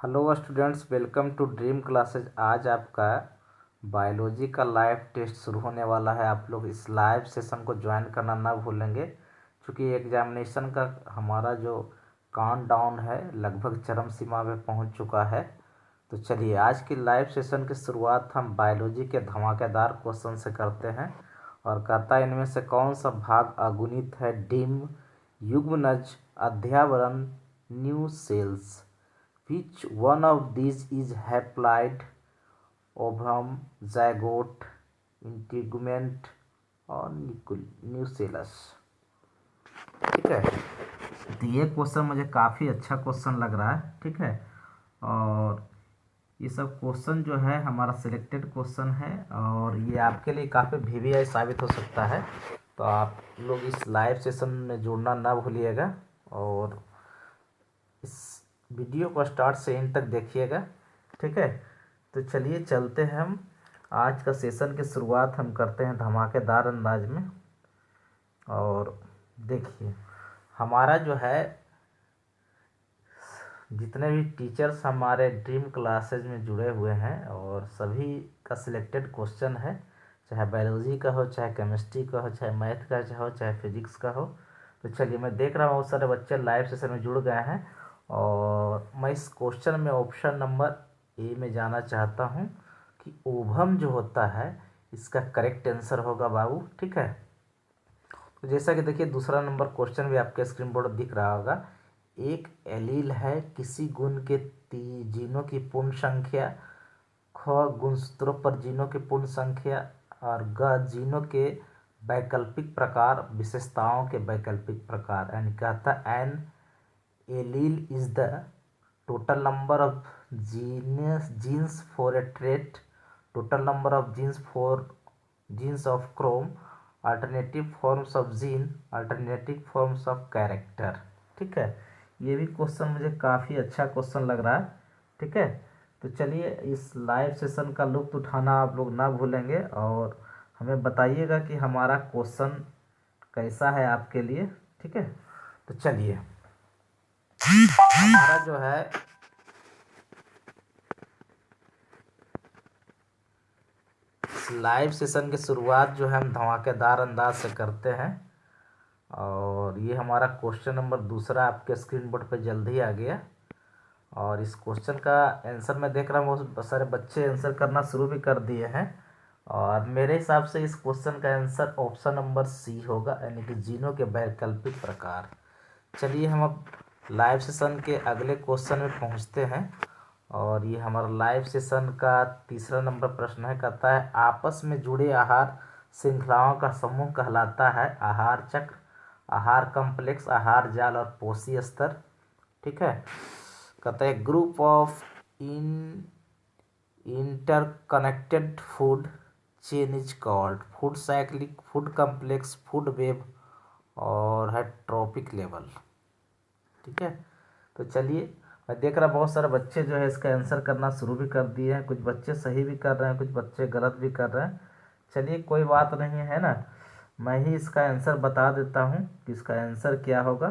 Hello students, welcome to Dream Classes. आज आपका biology का लाइव टेस्ट शुरू होने वाला है। आप लोग इस लाइव सेशन को ज्वाइन करना ना भूलेंगे, क्योंकि एग्जामिनेशन का हमारा जो काउंट डाउन है लगभग चरम सीमा में पहुंच चुका है। तो चलिए, आज की लाइव सेशन की शुरुआत हम बायोलॉजी के धमाकेदार क्वेश्चन से करते हैं। और कहता है, इनमें से कौन सा भाग अगुणित है? डिम्ब, युग्मनज, अध्यावरण, new cells. Which one of these is haploid, ovum, zygote, integument और न्यूसेलस? ठीक है, तो ये क्वेश्चन मुझे काफ़ी अच्छा क्वेश्चन लग रहा है। ठीक है, और ये सब क्वेश्चन जो है हमारा सिलेक्टेड क्वेश्चन है, और ये आपके लिए काफ़ी वीवीआई साबित हो सकता है। तो आप लोग इस लाइव सेशन में जुड़ना ना भूलिएगा, और इस वीडियो को स्टार्ट से एंड तक देखिएगा। ठीक है, तो चलिए चलते हैं। हम आज का सेशन की शुरुआत हम करते हैं धमाकेदार अंदाज में। और देखिए, हमारा जो है जितने भी टीचर्स हमारे ड्रीम क्लासेज में जुड़े हुए हैं, और सभी का सिलेक्टेड क्वेश्चन है, चाहे बायोलॉजी का हो, चाहे केमिस्ट्री का हो, चाहे मैथ का हो, चाहे फिजिक्स का हो। तो चलिए, मैं देख रहा हूँ बहुत सारे बच्चे लाइव सेशन में जुड़ गए हैं, और मैं इस क्वेश्चन में ऑप्शन नंबर ए में जाना चाहता हूँ कि ओवम जो होता है इसका करेक्ट आंसर होगा बाबू। ठीक है, तो जैसा कि देखिए, दूसरा नंबर क्वेश्चन भी आपके स्क्रीन बोर्ड दिख रहा होगा। एक एलील है किसी गुण के जीनों की पूर्ण संख्या, ख गुणसूत्रों पर जीनों की पूर्ण संख्या, और ग जीनों के वैकल्पिक प्रकार, विशेषताओं के वैकल्पिक प्रकार। यानी कहता an allele is the total number of genes for a trait, total number of genes of chrome, alternative forms of gene, alternative forms of character. ठीक है, ये भी क्वेश्चन मुझे काफ़ी अच्छा क्वेश्चन लग रहा है। ठीक है, तो चलिए, इस लाइव सेशन का लुत्फ उठाना आप लोग ना भूलेंगे, और हमें बताइएगा कि हमारा क्वेश्चन कैसा है आपके लिए। ठीक है, तो चलिए, हमारा जो है लाइव सेशन की शुरुआत जो है हम धमाकेदार अंदाज से करते हैं। और ये हमारा क्वेश्चन नंबर दूसरा आपके स्क्रीन बोर्ड पे जल्दी आ गया, और इस क्वेश्चन का आंसर मैं देख रहा हूँ बहुत सारे बच्चे आंसर करना शुरू भी कर दिए हैं। और मेरे हिसाब से इस क्वेश्चन का आंसर ऑप्शन नंबर सी होगा, यानी कि जीनों के वैकल्पिक प्रकार। चलिए, हम अब लाइव सेशन के अगले क्वेश्चन में पहुंचते हैं। और ये हमारा लाइव सेशन का तीसरा नंबर प्रश्न है। कहता है, आपस में जुड़े आहार श्रृंखलाओं का समूह कहलाता है आहार चक्र, आहार कम्प्लेक्स, आहार जाल और पोषी स्तर। ठीक है, कहता है group of in interconnected food chain is called food cyclic, food complex, food web और है ट्रॉपिक लेवल। ठीक है, तो चलिए, मैं देख रहा बहुत सारे बच्चे जो है इसका आंसर करना शुरू भी कर दिए हैं। कुछ बच्चे सही भी कर रहे हैं, कुछ बच्चे गलत भी कर रहे हैं। चलिए, कोई बात नहीं है ना, मैं ही इसका आंसर बता देता हूँ कि इसका आंसर क्या होगा।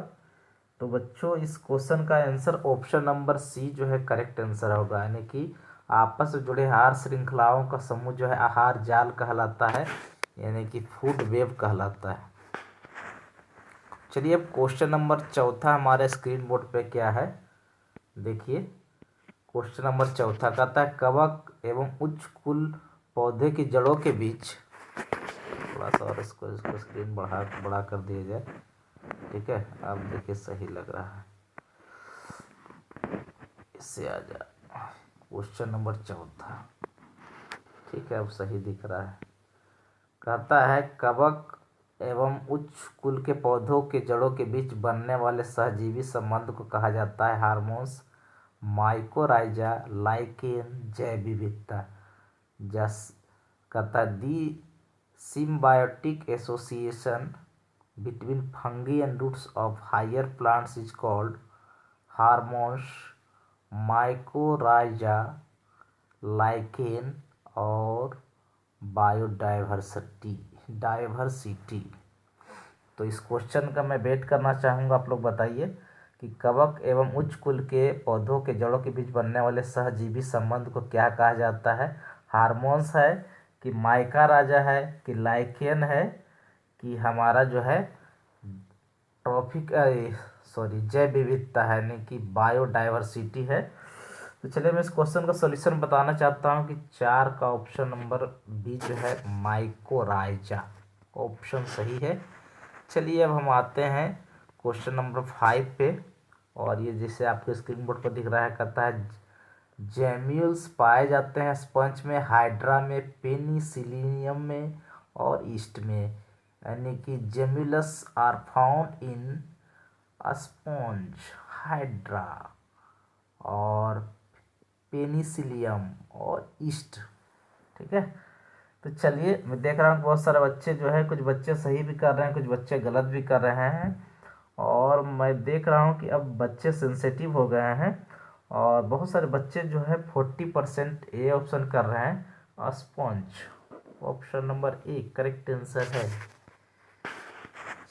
तो बच्चों, इस क्वेश्चन का आंसर ऑप्शन नंबर सी जो है करेक्ट आंसर होगा, यानी कि आपस में जुड़े आहार श्रृंखलाओं का समूह जो है आहार जाल कहलाता है, यानी कि फूड वेब कहलाता है। चलिए, अब क्वेश्चन नंबर चौथा हमारे स्क्रीन बोर्ड पे क्या है, देखिए। क्वेश्चन नंबर चौथा कहता है, कवक एवं उच्च कुल पौधे की जड़ों के बीच, थोड़ा सा और इसको स्क्रीन बड़ा कर दिया जाए। ठीक है, अब देखिए सही लग रहा है, इससे आ जा क्वेश्चन नंबर चौथा। ठीक है, अब सही दिख रहा है। कहता है, कवक एवं उच्च कुल के पौधों के जड़ों के बीच बनने वाले सहजीवी संबंध को कहा जाता है हार्मोन्स, माइकोराइजा, लाइकेन, जैव विविधता। जस कहता है, दी symbiotic association between fungi and roots of higher plants is called hormones, mycorrhiza, lichen और डाइवर्सिटी। तो इस क्वेश्चन का मैं वेट करना चाहूँगा, आप लोग बताइए कि कवक एवं उच्च कुल के पौधों के जड़ों के बीच बनने वाले सहजीवी संबंध को क्या कहा जाता है? हार्मोन्स है कि माइका राजा है कि लाइकेन है कि हमारा जो है ट्रॉफिक जैव विविधता है, यानी कि बायोडाइवर्सिटी है। तो चलिए मैं इस क्वेश्चन का सॉल्यूशन बताना चाहता हूँ कि 4 का ऑप्शन नंबर बी जो है माइकोराइजा ऑप्शन सही है। चलिए अब हम आते हैं क्वेश्चन नंबर 5 पे, और ये जैसे आपके स्क्रीन बोर्ड पर दिख रहा है, कहता है जेम्यूल्स पाए जाते हैं स्पंज में, हाइड्रा में, पेनिसिलियम में और ईस्ट में, यानी कि gemmules are found in sponge, hydra और पेनिसिलियम और ईस्ट। ठीक है, तो चलिए मैं देख रहा हूँ बहुत सारे बच्चे जो है, कुछ बच्चे सही भी कर रहे हैं, कुछ बच्चे गलत भी कर रहे हैं, और मैं देख रहा हूँ कि अब बच्चे सेंसिटिव हो गए हैं, और बहुत सारे बच्चे जो है 40% ए ऑप्शन कर रहे हैं, sponge option number A correct answer है।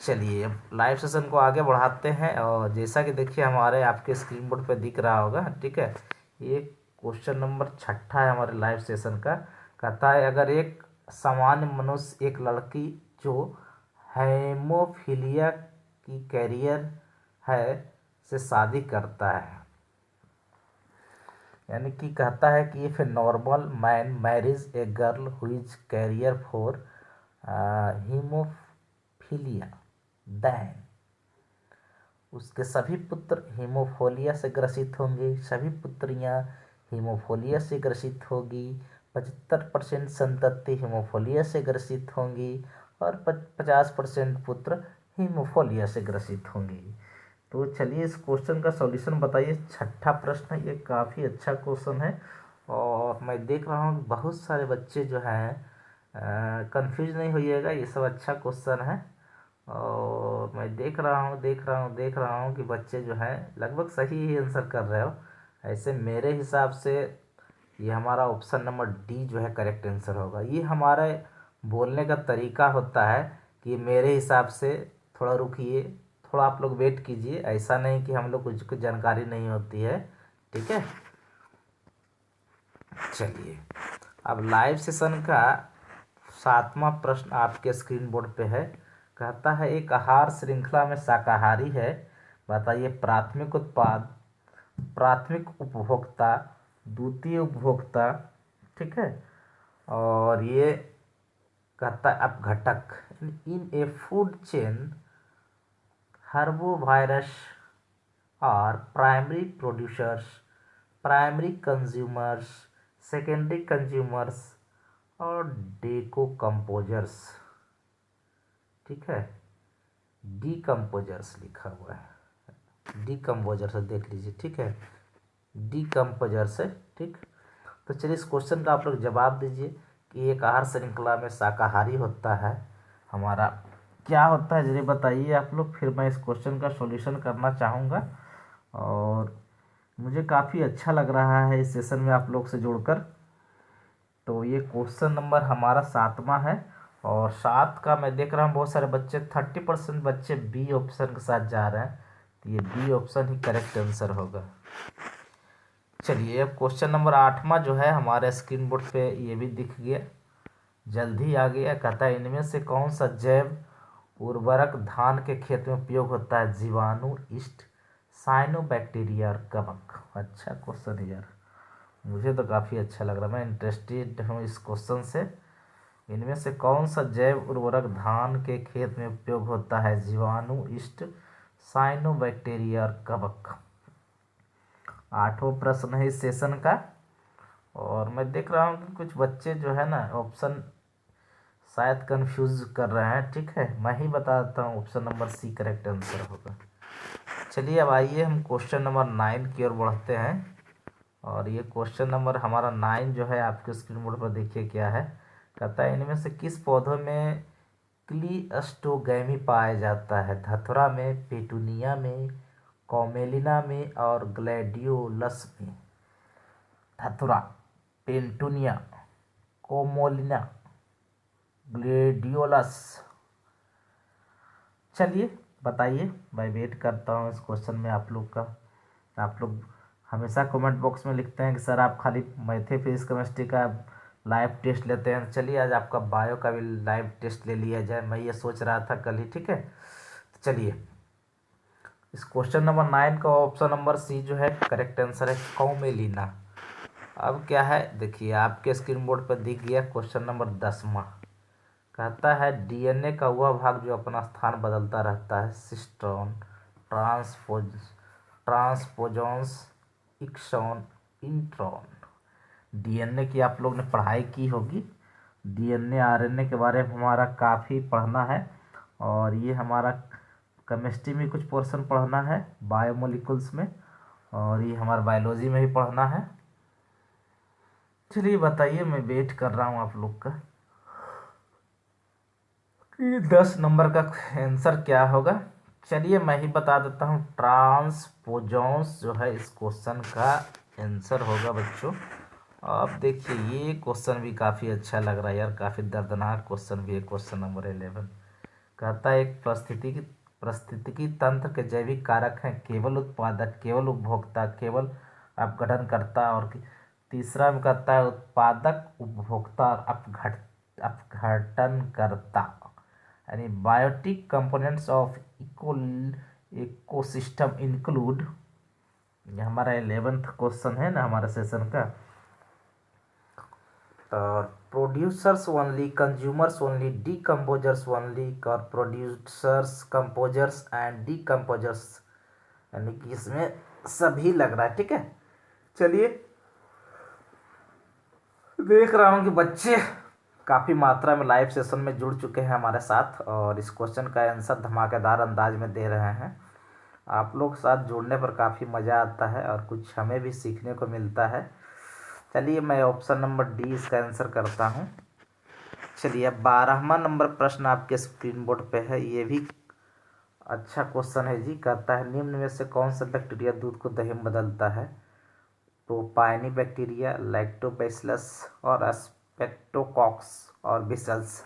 चलिए अब लाइव सेशन को आगे बढ़ाते हैं, और जैसा कि देखिए हमारे आपके स्क्रीन बोर्ड पे दिख रहा होगा, ठीक है, ये क्वेश्चन नंबर 6 है हमारे लाइव सेशन का। कहता है अगर एक सामान्य मनुष्य एक लड़की जो हेमोफीलिया की कैरियर है से शादी करता है, यानी कि कहता है कि if a normal man marriage a girl who is carrier for haemophilia, then उसके सभी पुत्र हीमोफोलिया से ग्रसित होंगे, सभी पुत्रियां हीमोफोलिया से ग्रसित होगी, 75% संतति हीमोफोलिया से ग्रसित होंगी और 50% पुत्र हीमोफोलिया से ग्रसित होंगी। तो चलिए इस क्वेश्चन का सॉल्यूशन बताइए। 6ठा प्रश्न है, ये काफ़ी अच्छा क्वेश्चन है, और मैं देख रहा हूँ बहुत सारे बच्चे जो हैं कंफ्यूज नहीं होइएगा, ये सब अच्छा क्वेश्चन है, और मैं देख रहा हूँ कि बच्चे जो हैं लगभग सही ही आंसर कर रहे हो। ऐसे मेरे हिसाब से ये हमारा ऑप्शन नंबर डी जो है करेक्ट आंसर होगा। ये हमारे बोलने का तरीका होता है कि मेरे हिसाब से, थोड़ा रुकिए, थोड़ा आप लोग वेट कीजिए, ऐसा नहीं कि हम लोग कुछ जानकारी नहीं होती है, ठीक है। चलिए अब लाइव सेशन का 7वां प्रश्न आपके स्क्रीन बोर्ड पे है। कहता है एक आहार श्रृंखला में शाकाहारी है, बताइए प्राथमिक उत्पाद, प्राथमिक उपभोक्ता, द्वितीय उपभोक्ता, ठीक है, और ये कहता है अपघटक। In a food chain herbivores are primary producers, primary consumers, secondary consumers और डेकोकम्पोजर्स, ठीक है, डीकम्पोजर्स लिखा हुआ है, डीकम्पोजर से देख लीजिए, ठीक है, डीकम्पोजर से, ठीक। तो चलिए इस क्वेश्चन का आप लोग जवाब दीजिए कि एक आहार श्रृंखला में शाकाहारी होता है हमारा क्या होता है, जरिए बताइए आप लोग, फिर मैं इस क्वेश्चन का सॉल्यूशन करना चाहूँगा, और मुझे काफ़ी अच्छा लग रहा है इस सेशन में आप लोग से जुड़कर। तो ये क्वेश्चन नंबर हमारा 7वां है, और 7 का मैं देख रहा हूँ बहुत सारे बच्चे 30% बच्चे बी ऑप्शन के साथ जा रहे हैं, तो ये बी ऑप्शन ही करेक्ट आंसर होगा। चलिए अब क्वेश्चन नंबर 8वां जो है हमारे स्क्रीन बोर्ड पे ये भी दिख गया, जल्दी आ गया। कहता है इनमें से कौन सा जैव उर्वरक धान के खेत में उपयोग होता है, जीवाणु, ईस्ट, साइनोबैक्टीरिया और कवक। अच्छा क्वेश्चन है यार, मुझे तो काफ़ी अच्छा लग रहा है, मैं इंटरेस्टेड हूँ इस क्वेश्चन से। इनमें से कौन सा जैव उर्वरक धान के खेत में उपयोग होता है, जीवाणु, ईस्ट, साइनोबैक्टीरिया और कवक। 8वां प्रश्न है इस सेशन का, और मैं देख रहा हूँ कि कुछ बच्चे जो है ना ऑप्शन शायद कंफ्यूज कर रहे हैं, ठीक है, मैं ही बता देता हूँ, option number C correct answer होगा। चलिए अब आइए हम क्वेश्चन नंबर 9 की ओर बढ़ते हैं, और ये क्वेश्चन नंबर हमारा 9 जो है आपके स्क्रीन बोर्ड पर देखिए क्या है। कहता है इनमें से किस पौधों में क्लीस्टोगैमी पाया जाता है, धतुरा में, पेटूनिया में, कॉमेलिना में और ग्लैडियोलस में। धतुरा, पेटूनिया, कोमोलिना, ग्लेडियोलस। चलिए बताइए, मैं वेट करता हूँ इस क्वेश्चन में आप लोग का। आप लोग हमेशा कमेंट बॉक्स में लिखते हैं कि सर आप खाली मैथ फिजिक्स केमिस्ट्री का लाइव टेस्ट लेते हैं। चलिए आज आपका बायो का भी लाइव टेस्ट ले लिया जाए, मैं ये सोच रहा था कल ही। ठीक है, तो चलिए इस क्वेश्चन नंबर 9 का ऑप्शन नंबर सी जो है करेक्ट आंसर है, कौमेलिना। अब क्या है देखिए, आपके स्क्रीन बोर्ड पर दिख गया क्वेश्चन नंबर 10वां। कहता है डीएनए का वह भाग जो अपना स्थान बदलता रहता है, सिस्टोन, ट्रांसपोजॉन्स, इक्सॉन, इंट्रॉन। डीएनए की आप लोग ने पढ़ाई की होगी। डीएनए आरएनए के बारे में हमारा काफ़ी पढ़ना है, और ये हमारा केमिस्ट्री में कुछ पोर्शन पढ़ना है, बायोमोलिकुल्स में, और ये हमारा बायोलॉजी में भी पढ़ना है। चलिए बताइए, मैं वेट कर रहा हूँ आप लोग का कि 10 नंबर का आंसर क्या होगा। चलिए मैं ही बता देता हूँ, ट्रांसपोजॉन्स जो है इस क्वेश्चन का आंसर होगा बच्चों। अब देखिए ये क्वेश्चन भी काफ़ी अच्छा लग रहा है यार, काफ़ी दर्दनाक क्वेश्चन भी है। क्वेश्चन नंबर 11 कहता है एक पारिस्थितिकी तंत्र के जैविक कारक हैं केवल उत्पादक, केवल उपभोक्ता, केवल अपघटनकर्ता, और तीसरा में कहता है उत्पादक, उपभोक्ता और अपघटनकर्ता, यानी biotic components of ecosystem include. ये हमारा 11th क्वेश्चन है ना हमारे सेशन का। और producers only, consumers only, decomposers only, और प्रोड्यूसर्स, कंपोजर्स एंड डीकम्पोजर्स, यानी कि इसमें सभी लग रहा है। ठीक है, चलिए देख रहा हूँ कि बच्चे काफ़ी मात्रा में लाइव सेशन में जुड़ चुके हैं हमारे साथ, और इस क्वेश्चन का आंसर धमाकेदार अंदाज में दे रहे हैं। आप लोग साथ जुड़ने पर काफ़ी मज़ा आता है और कुछ हमें भी सीखने को मिलता है। चलिए मैं ऑप्शन नंबर डी इसका आंसर करता हूँ। चलिए अब 12वां नंबर प्रश्न आपके स्क्रीन बोर्ड पे है, ये भी अच्छा क्वेश्चन है जी। कहता है निम्न में से कौन सा बैक्टीरिया दूध को दही में बदलता है, तो पायनी बैक्टीरिया, लैक्टोबैसिलस, और एस्पेक्टोकॉक्स, और बिसल्स।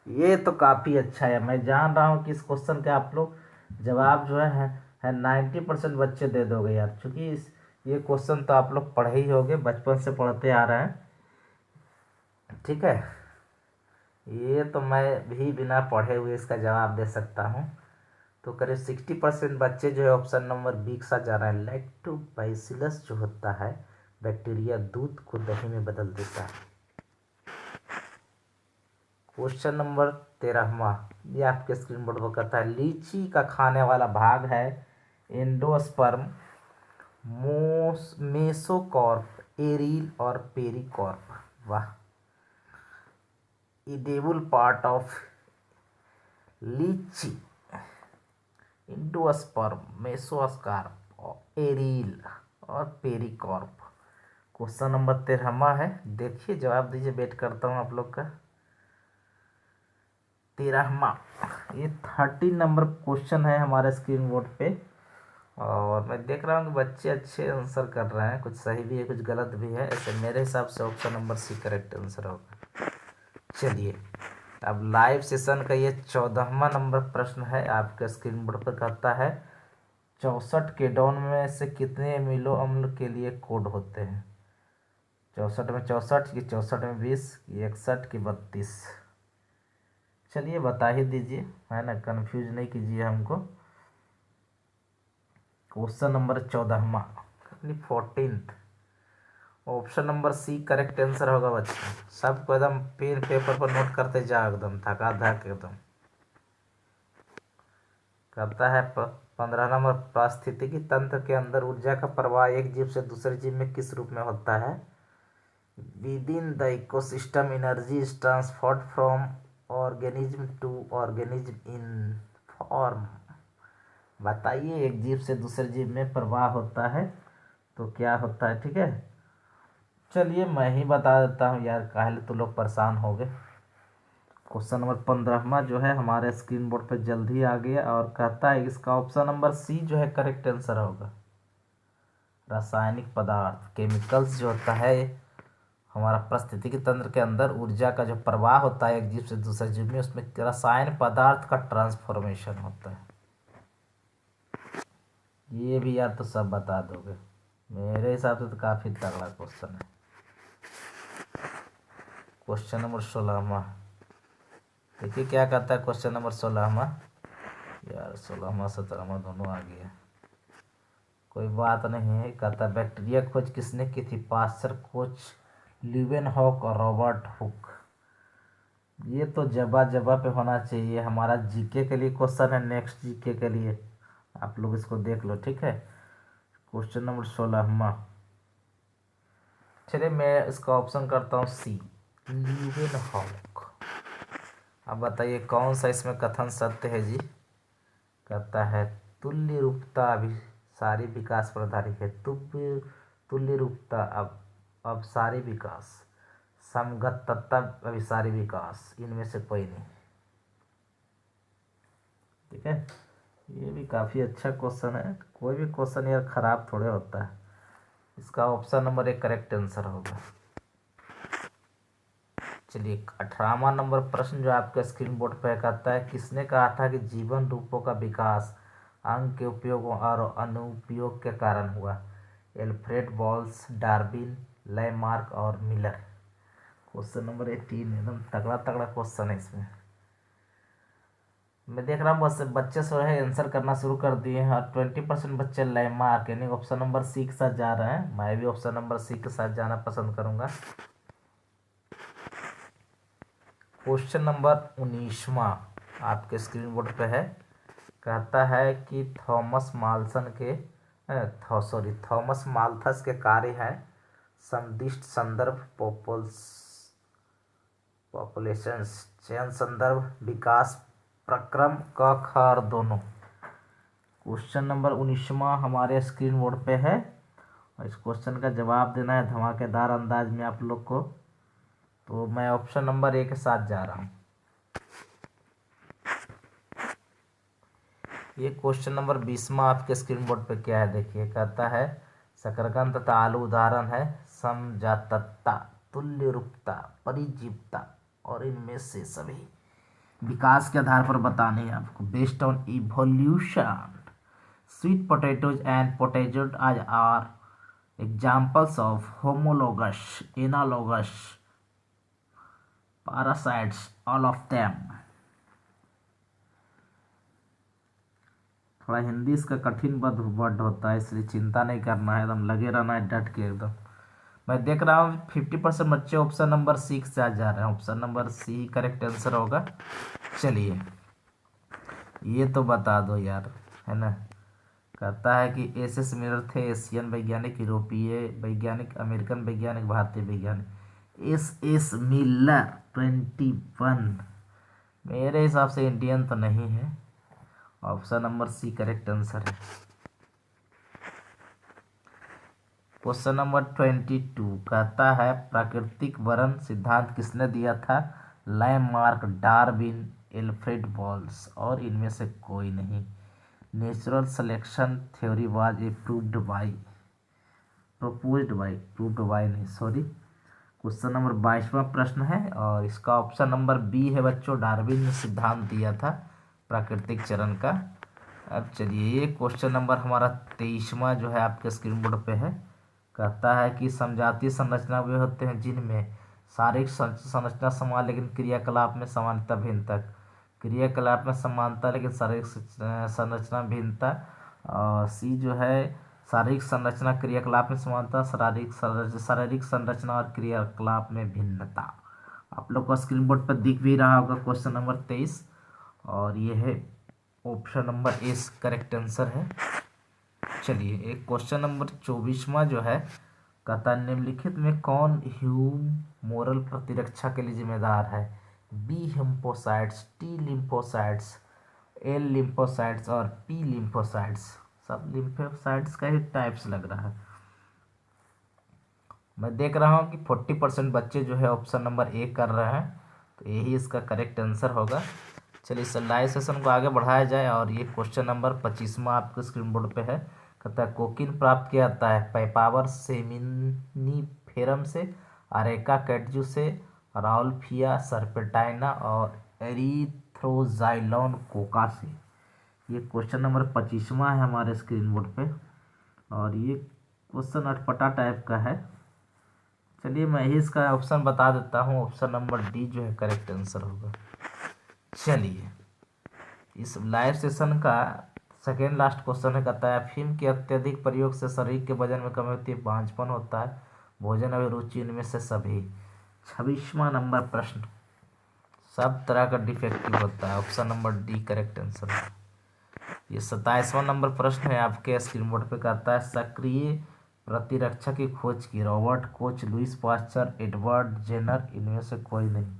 ये तो काफ़ी अच्छा है, मैं जान रहा हूँ कि इस क्वेश्चन के आप लोग जवाब जो है 90% बच्चे दे दोगे यार, क्योंकि ये क्वेश्चन तो आप लोग पढ़े ही होगे, बचपन से पढ़ते आ रहे हैं। ठीक है, ये तो मैं भी बिना पढ़े हुए इसका जवाब दे सकता हूँ। तो करीब 60% बच्चे जो है ऑप्शन नंबर बी के साथ जा रहे हैं। लैक्टोबैसिलस जो होता है बैक्टीरिया दूध को दही में बदल देता है। क्वेश्चन नंबर 13वां, ये आपके स्क्रीन बोर्ड पर कहता है लीची का खाने वाला भाग है एंडोस्पर्म, मेसोकॉर्प, एरील, और पेरिकॉर्प। वाह, इडेबल पार्ट ऑफ लीची, एंडोस्पर्म, मेसोस्कार्प, एरील, और पेरिकॉर्प। क्वेश्चन नंबर 13वां है, देखिए जवाब दीजिए, वेट करता हूँ आप लोग का। 13वां, ये 13 नंबर क्वेश्चन है हमारे स्क्रीन बोर्ड पे, और मैं देख रहा हूँ कि बच्चे अच्छे आंसर कर रहे हैं, कुछ सही भी है कुछ गलत भी है। ऐसे मेरे हिसाब से option number C correct answer होगा। चलिए अब लाइव सेशन का ये 14वां नंबर प्रश्न है आपके स्क्रीन बोर्ड पर। कहता है 64 केडॉन में से कितने एमिनो अम्ल के लिए कोड होते हैं। 64 में 64 की, 64 में 20 की, 61 की, 32। चलिए बता ही दीजिए, है ना, कंफ्यूज नहीं कीजिए हमको। क्वेश्चन नंबर 14वां, 14th, option number C correct answer होगा बच्चों। सबको एकदम पेन पेपर पर नोट करते जाओ, एकदम थका थक एकदम। करता है 15 नंबर, पारिस्थितिकी तंत्र के अंदर ऊर्जा का प्रवाह एक जीव से दूसरे जीव में किस रूप में होता है। Within the ecosystem energy is transferred from organism to organism in form. बताइए, एक जीव से दूसरे जीव में प्रवाह होता है तो क्या होता है। ठीक है, चलिए मैं ही बता देता हूँ यार, काहे तो लोग परेशान हो गए। क्वेश्चन नंबर 15वां जो है हमारे स्क्रीन बोर्ड पे जल्दी आ गया, और कहता है इसका ऑप्शन नंबर सी जो है करेक्ट आंसर होगा। रासायनिक पदार्थ, केमिकल्स जो होता है हमारा पारिस्थितिकी तंत्र के अंदर ऊर्जा का जो प्रवाह होता है एक जीव से दूसरे जीव में, उसमें रसायन पदार्थ का ट्रांसफॉर्मेशन होता है। ये भी यार तो सब बता दोगे, मेरे हिसाब से तो काफ़ी तगड़ा क्वेश्चन है। क्वेश्चन नंबर 16वां, देखिए क्या कहता है क्वेश्चन नंबर 16वां। यार 16वां 17वां दोनों आ गया, कोई बात नहीं है। कहता है बैक्टीरिया खोज किसने की थी? पास्चर, कोच, ल्यूवेनहॉक और रॉबर्ट हुक। ये तो जबा जबा पे होना चाहिए, हमारा जीके के लिए क्वेश्चन है, नेक्स्ट जीके के लिए आप लोग इसको देख लो, ठीक है। क्वेश्चन नंबर 16वां, चलिए मैं इसका ऑप्शन करता हूँ सी, ल्यूवेनहॉक। अब बताइए कौन सा इसमें कथन सत्य है जी? कहता है तुल्य रूपता अभिसारी विकास पर आधारित है। तुल्य रूपता अब सारी विकास, समगतता अभिसारी विकास, इनमें से कोई नहीं, ठीक है। ये भी काफ़ी अच्छा क्वेश्चन है, कोई भी क्वेश्चन यार खराब थोड़े होता है। इसका ऑप्शन नंबर 1 करेक्ट आंसर होगा। चलिए 18वां नंबर प्रश्न जो आपके स्क्रीन बोर्ड पर कहता है किसने कहा था कि जीवन रूपों का विकास अंग के उपयोग और अनुपयोग के कारण हुआ? एल्फ्रेड बॉल्स, डार्विन, लैमार्क और मिलर। क्वेश्चन नंबर 18 एकदम तगड़ा तगड़ा क्वेश्चन है। इसमें मैं देख रहा हूँ बस बच्चे जो है आंसर करना शुरू कर दिए हैं और 20% बच्चे लैमार्क यानी ऑप्शन नंबर सी के साथ जा रहे हैं। मैं भी ऑप्शन नंबर सी के साथ जाना पसंद करूंगा। क्वेश्चन नंबर 19वां आपके स्क्रीन बोर्ड पे है, कहता है कि थॉमस माल्थस के थॉमस माल्थस के कार्य हैं संदिष्ट संदर्भ, पॉपुलेशंस, चयन संदर्भ, विकास प्रक्रम, क ख और दोनों। क्वेश्चन नंबर 19वां हमारे स्क्रीन बोर्ड पे है और इस क्वेश्चन का जवाब देना है धमाकेदार अंदाज में आप लोग को। तो मैं ऑप्शन नंबर 1 के साथ जा रहा हूँ। ये क्वेश्चन नंबर 20वां आपके स्क्रीन बोर्ड पे क्या है देखिए, कहता है शकरकंद तथा आलू उदाहरण है समजातता, तुल्य रूपता, परिजीवता और इनमें से सभी विकास के आधार पर बताने हैं आपको। Based on evolution, sweet potatoes and potatoes आज are examples of homologous, analogous parasites, all of them। थोड़ा हिंदी इसका कठिन वर्ड होता है, इसलिए चिंता नहीं करना है, एकदम लगे रहना है डट के एकदम। मैं देख रहा हूँ 50% बच्चे ऑप्शन नंबर सी के साथ जा रहे हैं, option number C correct answer होगा। चलिए ये तो बता दो यार, है ना। कहता है कि एस मिलर थे एशियन वैज्ञानिक, यूरोपीय वैज्ञानिक, अमेरिकन वैज्ञानिक, भारतीय वैज्ञानिक। एस मिलर 21 मेरे हिसाब से इंडियन तो नहीं है, option number C correct answer है। क्वेश्चन नंबर 22 कहता है प्राकृतिक वर्ण सिद्धांत किसने दिया था? लैमार्क, डार्विन, एल्फ्रेड बॉल्स और इनमें से कोई नहीं। Natural selection theory was proved bye नहीं, सॉरी। क्वेश्चन नंबर 22वां प्रश्न है और इसका ऑप्शन नंबर बी है बच्चों, डार्विन ने सिद्धांत दिया था प्राकृतिक चरण का। अब चलिए ये क्वेश्चन नंबर हमारा 23वां जो है आपके स्क्रीन बोर्ड पे है, कहता है कि समजातीय संरचना वे होते हैं जिनमें शारीरिक संरचना समान लेकिन क्रियाकलाप में समानता भिन्नता, क्रियाकलाप में समानता लेकिन शारीरिक संरचना भिन्नता। और सी जो है शारीरिक संरचना क्रियाकलाप में समानता, शारीरिक संरचना और क्रियाकलाप में भिन्नता। आप लोग को स्क्रीन बोर्ड पर दिख भी रहा होगा क्वेश्चन नंबर 23 और ये है option number A correct answer है। चलिए एक क्वेश्चन नंबर 24वां जो है, कहता निम्नलिखित में कौन ह्यूम मोरल प्रतिरक्षा के लिए जिम्मेदार है? B lymphocytes, T lymphocytes, L lymphocytes और पी लिम्फोसाइट्स। सब लिम्फोसाइट्स का ही टाइप्स लग रहा है। मैं देख रहा हूँ कि 40% बच्चे जो है ऑप्शन नंबर ए कर रहे हैं, तो यही इसका करेक्ट आंसर होगा। चलिए इस लाइव सेशन को आगे बढ़ाया जाए और ये क्वेश्चन नंबर 25वां आपके स्क्रीन बोर्ड पे है, कहता है कोकीन प्राप्त किया जाता है पैपावर सेमिनिफेरम से, अरेका कैटजू से, राउल्फिया सर्पेटाइना और एरिथ्रोजाइलोन कोका से। ये क्वेश्चन नंबर 25वां है हमारे स्क्रीन बोर्ड पे, और ये क्वेश्चन अटपटा टाइप का है। चलिए मैं ही इसका ऑप्शन बता देता हूँ, ऑप्शन नंबर डी जो है करेक्ट आंसर होगा। चलिए इस लाइव सेशन का सेकेंड लास्ट क्वेश्चन है, कहता है अफीम के अत्यधिक प्रयोग से शरीर के वजन में कमी होती है, बांझपन होता है, भोजन अभिरुचि, इनमें से सभी। 26वां नंबर प्रश्न, सब तरह का डिफेक्टिव होता है, option number D correct answer है। ये 27वां नंबर प्रश्न है आपके स्क्रीन बोर्ड पे, कहता है सक्रिय प्रतिरक्षा की खोज की, Robert Koch, Louis Pasteur, Edward Jenner, इनमें से कोई नहीं।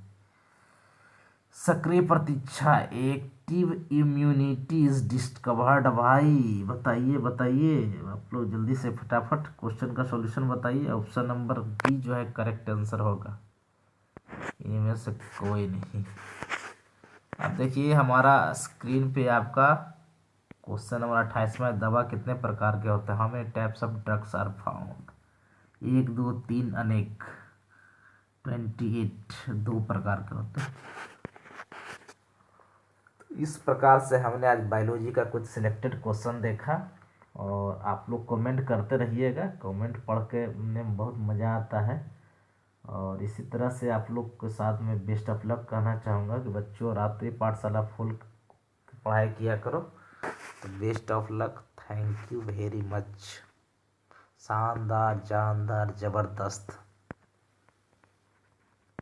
सक्रिय प्रतीक्षा, एक्टिव इम्यूनिटी इज डिस्कवर्ड। भाई बताइए बताइए आप लोग जल्दी से फटाफट क्वेश्चन का सॉल्यूशन बताइए। ऑप्शन नंबर बी जो है करेक्ट आंसर होगा, इनमें से कोई नहीं। अब देखिए हमारा स्क्रीन पे आपका क्वेश्चन नंबर 28वां, दवा कितने प्रकार के होते हैं, how many types of drugs are found. 1 2 3 अनेक, 28 दो प्रकार के होते हैं। इस प्रकार से हमने आज बायोलॉजी का कुछ सिलेक्टेड क्वेश्चन देखा, और आप लोग कमेंट करते रहिएगा, कमेंट पढ़ के में बहुत मज़ा आता है। और इसी तरह से आप लोग के साथ में बेस्ट ऑफ लक कहना चाहूँगा कि बच्चों रात्रि पाठशाला फुल पढ़ाई किया करो। तो best of luck, thank you very much. शानदार जानदार ज़बरदस्त।